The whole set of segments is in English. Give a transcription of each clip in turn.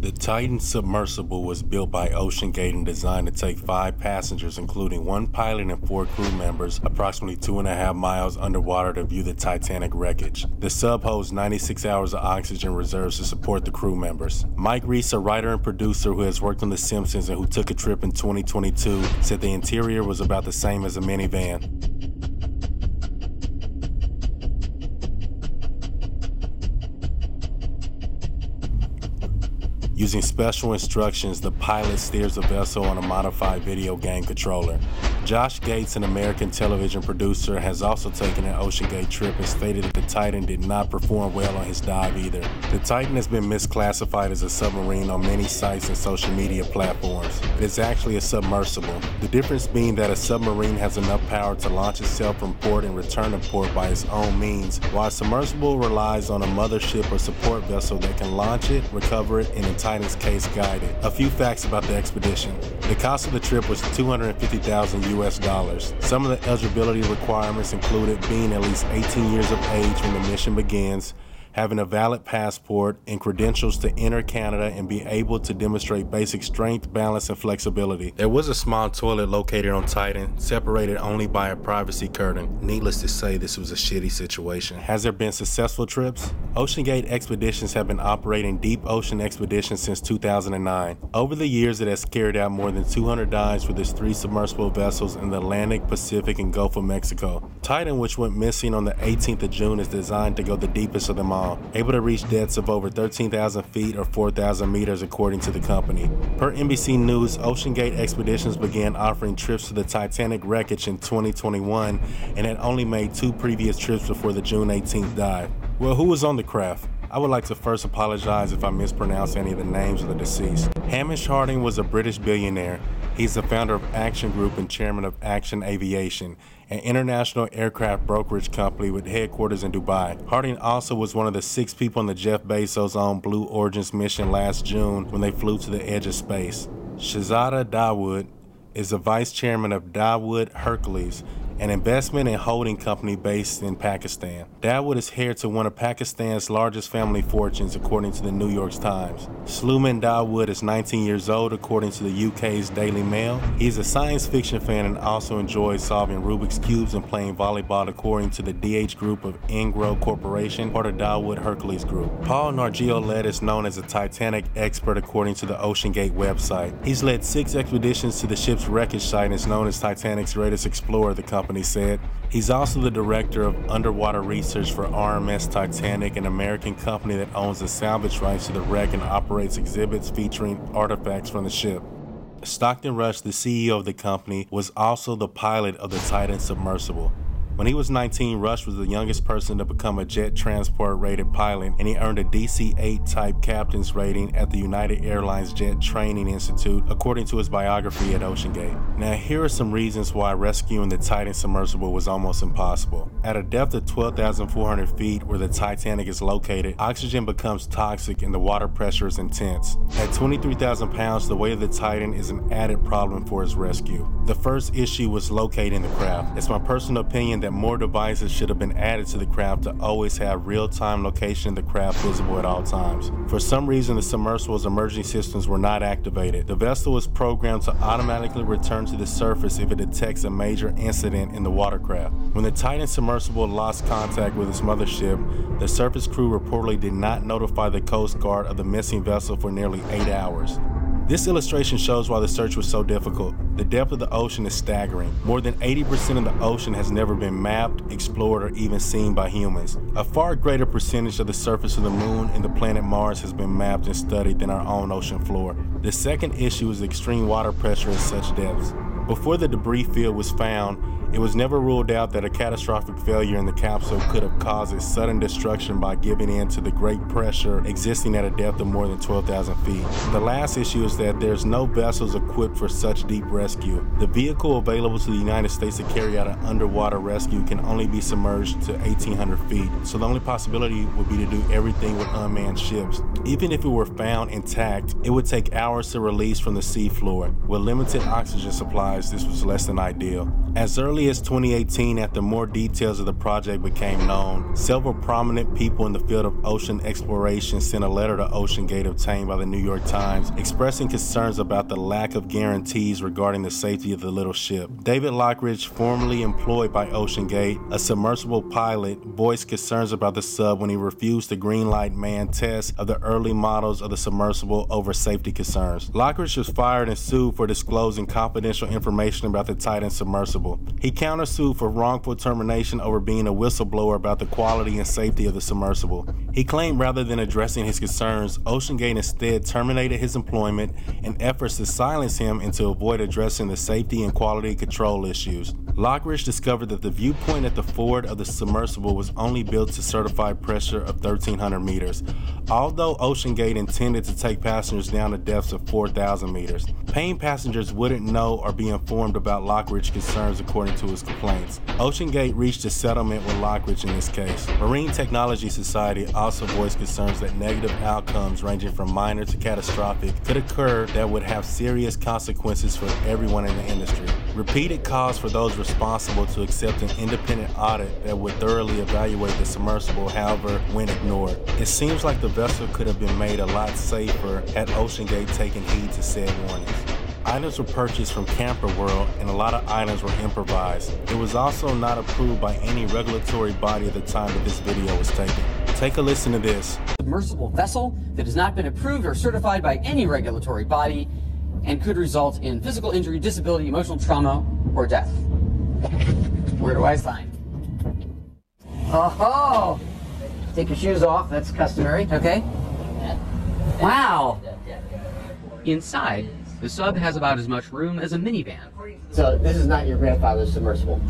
The Titan submersible was built by OceanGate and designed to take 5 passengers, including 1 pilot and 4 crew members, approximately 2.5 miles underwater to view the Titanic wreckage. The sub holds 96 hours of oxygen reserves to support the crew members. Mike Reese, a writer and producer who has worked on The Simpsons and who took a trip in 2022, said the interior was about the same as a minivan. Using special instructions, the pilot steers the vessel on a modified video game controller. Josh Gates, an American television producer, has also taken an OceanGate trip and stated that the Titan did not perform well on his dive either. The Titan has been misclassified as a submarine on many sites and social media platforms. It is actually a submersible, the difference being that a submarine has enough power to launch itself from port and return to port by its own means, while a submersible relies on a mothership or support vessel that can launch it, recover it, and in Titan's case, guide it. A few facts about the expedition. The cost of the trip was $250,000 US. Some of the eligibility requirements included being at least 18 years of age when the mission begins, having a valid passport and credentials to enter Canada, and be able to demonstrate basic strength, balance, and flexibility. There was a small toilet located on Titan, separated only by a privacy curtain. Needless to say, this was a shitty situation. Has there been successful trips? OceanGate Expeditions have been operating deep ocean expeditions since 2009. Over the years, it has carried out more than 200 dives with its 3 submersible vessels in the Atlantic, Pacific, and Gulf of Mexico. Titan, which went missing on the 18th of June, is designed to go the deepest of them all, able to reach depths of over 13,000 feet or 4,000 meters according to the company. Per NBC News, OceanGate Expeditions began offering trips to the Titanic wreckage in 2021 and had only made 2 previous trips before the June 18th dive. Well, who was on the craft? I would like to first apologize if I mispronounce any of the names of the deceased. Hamish was a British billionaire. He's the founder of Action Group and chairman of Action Aviation, an international aircraft brokerage company with headquarters in Dubai. Harding also was one of the 6 people on the Jeff Bezos-owned Blue Origin's mission last June when they flew to the edge of space. Shahzada Dawood is the vice chairman of Dawood Hercules, an investment and holding company based in Pakistan. Dawood is heir to one of Pakistan's largest family fortunes, according to the New York Times. Suleman Dawood is 19 years old, according to the UK's Daily Mail. He's a science fiction fan and also enjoys solving Rubik's Cubes and playing volleyball, according to the DH Group of Engro Corporation, part of Dawood Hercules Group. Paul Nargiolet is known as a Titanic expert, according to the OceanGate website. He's led 6 expeditions to the ship's wreckage site and is known as Titanic's greatest explorer, the company said. He's also the director of underwater research for RMS Titanic, an American company that owns the salvage rights to the wreck and operates exhibits featuring artifacts from the ship. Stockton, the CEO of the company, was also the pilot of the Titan submersible. When he was 19, Rush was the youngest person to become a jet transport rated pilot, and he earned a DC-8 type captain's rating at the United Airlines Jet Training Institute, according to his biography at OceanGate. Now, here are some reasons why rescuing the Titan submersible was almost impossible. At a depth of 12,400 feet where the Titanic is located, oxygen becomes toxic and the water pressure is intense. At 23,000 pounds, the weight of the Titan is an added problem for its rescue. The first issue was locating the craft. It's my personal opinion that more devices should have been added to the craft to always have real-time location of the craft visible at all times. For some reason, the submersible's emergency systems were not activated. The vessel was programmed to automatically return to the surface if it detects a major incident in the watercraft. When the Titan submersible lost contact with its mothership, the surface crew reportedly did not notify the Coast Guard of the missing vessel for nearly 8 hours. This illustration shows why the search was so difficult. The depth of the ocean is staggering. More than 80% of the ocean has never been mapped, explored, or even seen by humans. A far greater percentage of the surface of the moon and the planet Mars has been mapped and studied than our own ocean floor. The second issue is extreme water pressure at such depths. Before the debris field was found, it was never ruled out that a catastrophic failure in the capsule could have caused its sudden destruction by giving in to the great pressure existing at a depth of more than 12,000 feet. The last issue is that there's no vessels equipped for such deep rescue. The vehicle available to the United States to carry out an underwater rescue can only be submerged to 1,800 feet, so the only possibility would be to do everything with unmanned ships. Even if it were found intact, it would take hours to release from the seafloor. With limited oxygen supply, realized this was less than ideal. As early as 2018, after more details of the project became known, several prominent people in the field of ocean exploration sent a letter to OceanGate obtained by the New York Times, expressing concerns about the lack of guarantees regarding the safety of the little ship. David Lockridge, formerly employed by OceanGate, a submersible pilot, voiced concerns about the sub when he refused to greenlight manned tests of the early models of the submersible over safety concerns. Lockridge was fired and sued for disclosing confidential information about the Titan submersible. He countersued for wrongful termination over being a whistleblower about the quality and safety of the submersible. He claimed rather than addressing his concerns, OceanGate instead terminated his employment in efforts to silence him and to avoid addressing the safety and quality control issues. Lockridge discovered that the viewpoint at the forward of the submersible was only built to certified pressure of 1,300 meters, although OceanGate intended to take passengers down to depths of 4,000 meters. Paying passengers wouldn't know or be informed about Lockridge's concerns according to his complaints. OceanGate reached a settlement with Lockridge in this case. Marine Technology Society also voiced concerns that negative outcomes ranging from minor to catastrophic could occur that would have serious consequences for everyone in the industry. Repeated calls for those responsible to accept an independent audit that would thoroughly evaluate the submersible, however, went ignored. It seems like the vessel could have been made a lot safer had OceanGate taken heed to said warnings. Items were purchased from Camper World and a lot of items were improvised. It was also not approved by any regulatory body at the time that this video was taken. Take a listen to this. Submersible vessel that has not been approved or certified by any regulatory body and could result in physical injury, disability, emotional trauma, or death. Where do I sign? Oh, take your shoes off, that's customary, okay? Wow. Inside, the sub has about as much room as a minivan. So this is not your grandfather's submersible.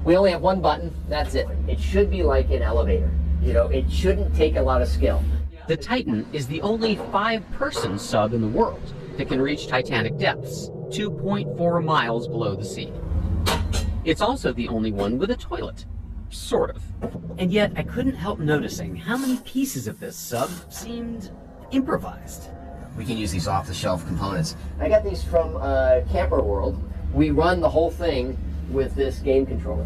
We only have one button, that's it. It should be like an elevator. You know, it shouldn't take a lot of skill. The Titan is the only 5-person sub in the world that can reach Titanic depths, 2.4 miles below the sea. It's also the only one with a toilet, sort of. And yet I couldn't help noticing how many pieces of this sub seemed improvised. We can use these off-the-shelf components. I got these from Camper World. We run the whole thing with this game controller.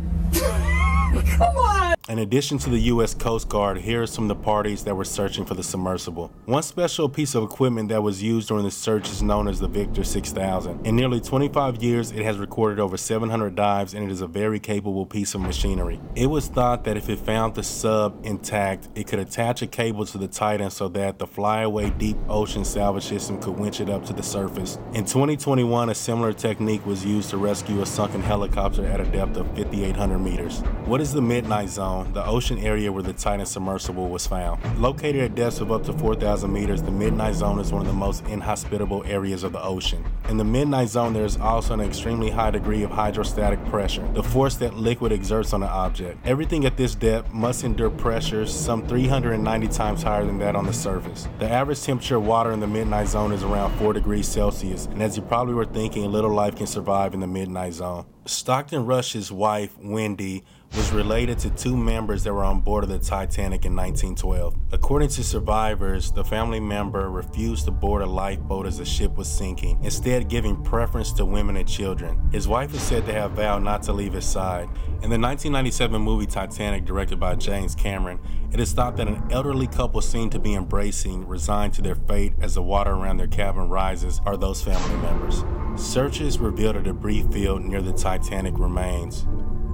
Come on! In addition to the U.S. Coast Guard, here are some of the parties that were searching for the submersible. One special piece of equipment that was used during the search is known as the Victor 6000. In nearly 25 years, it has recorded over 700 dives and it is a very capable piece of machinery. It was thought that if it found the sub intact, it could attach a cable to the Titan so that the flyaway deep ocean salvage system could winch it up to the surface. In 2021, a similar technique was used to rescue a sunken helicopter at a depth of 5,800 meters. What is the Midnight Zone? The ocean area where the Titan submersible was found. Located at depths of up to 4,000 meters, the Midnight Zone is one of the most inhospitable areas of the ocean. In the Midnight Zone, there is also an extremely high degree of hydrostatic pressure, the force that liquid exerts on an object. Everything at this depth must endure pressures some 390 times higher than that on the surface. The average temperature of water in the Midnight Zone is around 4 degrees Celsius, and as you probably were thinking, little life can survive in the Midnight Zone. Stockton Rush's wife, Wendy, was related to 2 members that were on board of the Titanic in 1912. According to survivors, the family member refused to board a lifeboat as the ship was sinking, instead giving preference to women and children. His wife is said to have vowed not to leave his side. In the 1997 movie Titanic, directed by James Cameron, it is thought that an elderly couple seen to be embracing, resigned to their fate as the water around their cabin rises, are those family members. Searches revealed a debris field near the Titanic remains.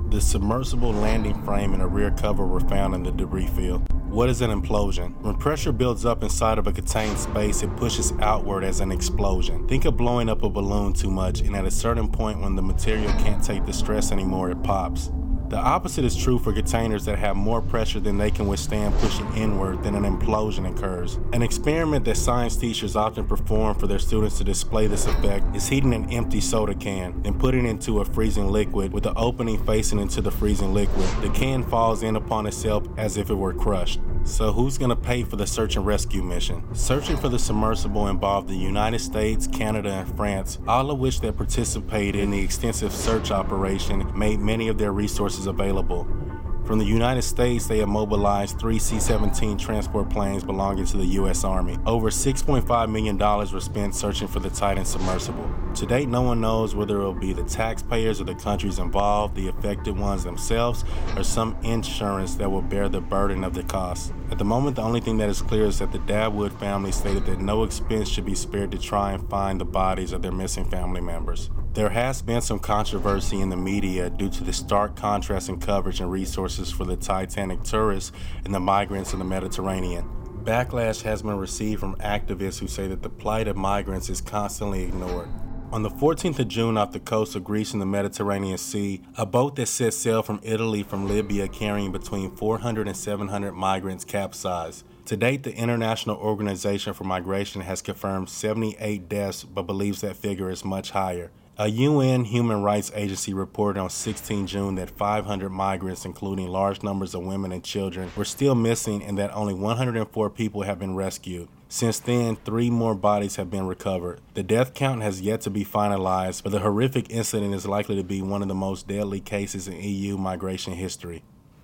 The submersible landing frame and a rear cover were found in the debris field. What is an implosion? When pressure builds up inside of a contained space, it pushes outward as an explosion. Think of blowing up a balloon too much, and at a certain point when the material can't take the stress anymore, it pops. The opposite is true for containers that have more pressure than they can withstand pushing inward, then an implosion occurs. An experiment that science teachers often perform for their students to display this effect is heating an empty soda can, then putting it into a freezing liquid with the opening facing into the freezing liquid. The can falls in upon itself as if it were crushed. So who's going to pay for the search and rescue mission? Searching for the submersible involved the United States, Canada, and France, all of which that participated in the extensive search operation made many of their resources available. From the United States, they have mobilized 3 C-17 transport planes belonging to the U.S. Army. Over $6.5 million were spent searching for the Titan submersible. To date, no one knows whether it will be the taxpayers or the countries involved, the affected ones themselves, or some insurance that will bear the burden of the cost. At the moment, the only thing that is clear is that the Dawood family stated that no expense should be spared to try and find the bodies of their missing family members. There has been some controversy in the media due to the stark contrast in coverage and resources for the Titanic tourists and the migrants in the Mediterranean. Backlash has been received from activists who say that the plight of migrants is constantly ignored. On the 14th of June, off the coast of Greece in the Mediterranean Sea, a boat that set sail from Italy from Libya carrying between 400 and 700 migrants capsized. To date, the International Organization for Migration has confirmed 78 deaths, but believes that figure is much higher. A UN human rights agency reported on 16 June that 500 migrants, including large numbers of women and children, were still missing and that only 104 people have been rescued. Since then, 3 more bodies have been recovered. The death count has yet to be finalized, but the horrific incident is likely to be one of the most deadly cases in EU migration history.